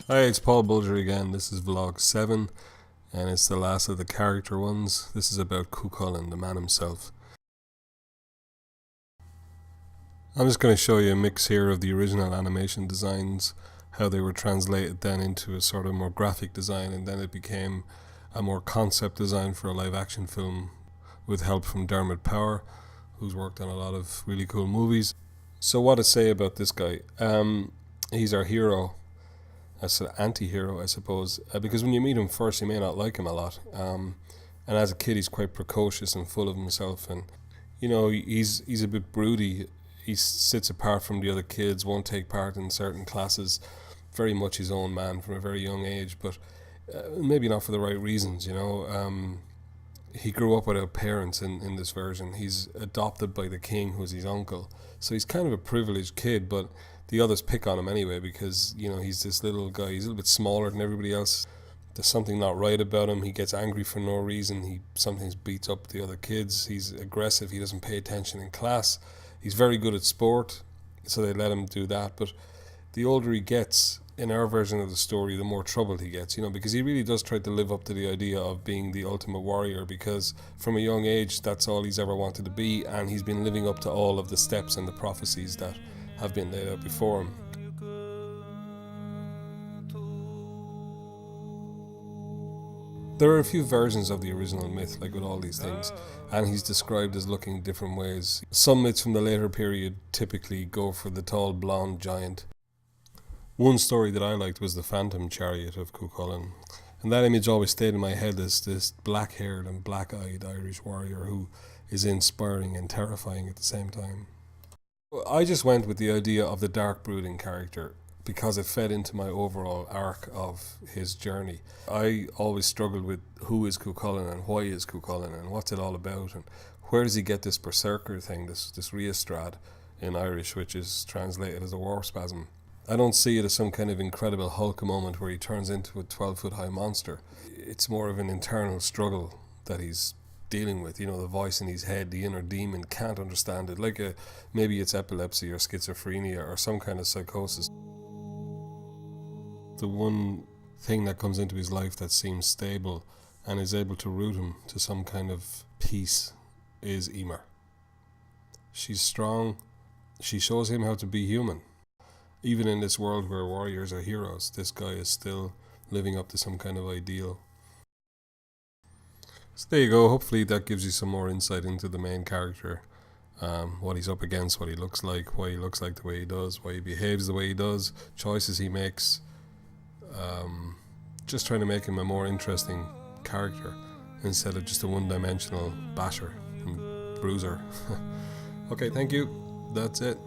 Hi, it's Paul Bolger again. This is vlog 7, and it's the last of the character ones. This is about Cú Cullan, the man himself. I'm just going to show you a mix here of the original animation designs, how they were translated then into a sort of more graphic design, and then it became a more concept design for a live action film with help from Dermot Power, who's worked on a lot of really cool movies. So what to say about this guy? He's our hero. As an anti-hero, I suppose, because when you meet him first you may not like him a lot, and as a kid he's quite precocious and full of himself, and you know, he's a bit broody. He sits apart from the other kids, won't take part in certain classes, very much his own man from a very young age, but maybe not for the right reasons, you know. He grew up without parents in this version. He's adopted by the king, who's his uncle, so he's kind of a privileged kid, but the others pick on him anyway because, you know, he's this little guy. He's a little bit smaller than everybody else. There's something not right about him. He gets angry for no reason. He sometimes beats up the other kids. He's aggressive. He doesn't pay attention in class. He's very good at sport, so they let him do that. But the older he gets, in our version of the story, the more trouble he gets, you know, because he really does try to live up to the idea of being the ultimate warrior, because from a young age that's all he's ever wanted to be, and he's been living up to all of the steps and the prophecies that have been laid out before him. There are a few versions of the original myth, like with all these things, and he's described as looking different ways. Some myths from the later period typically go for the tall blonde giant. One story that I liked was the phantom chariot of Cú Cullan, and that image always stayed in my head as this black-haired and black-eyed Irish warrior who is inspiring and terrifying at the same time. I just went with the idea of the dark brooding character because it fed into my overall arc of his journey. I always struggled with who is Cú Cullan and why is Cú Cullan and what's it all about and where does he get this berserker thing, this Riastrad in Irish, which is translated as a war spasm. I don't see it as some kind of incredible Hulk moment where he turns into a 12-foot high monster. It's more of an internal struggle that he's dealing with, you know, the voice in his head, the inner demon can't understand it, like maybe it's epilepsy or schizophrenia or some kind of psychosis. The one thing that comes into his life that seems stable and is able to root him to some kind of peace is Emer. She's strong. She shows him how to be human. Even in this world where warriors are heroes, this guy is still living up to some kind of ideal. So there you go. Hopefully that gives you some more insight into the main character, what he's up against, what he looks like, why he looks like the way he does, why he behaves the way he does, choices he makes. Just trying to make him a more interesting character instead of just a one-dimensional basher and bruiser. Okay, thank you. That's it.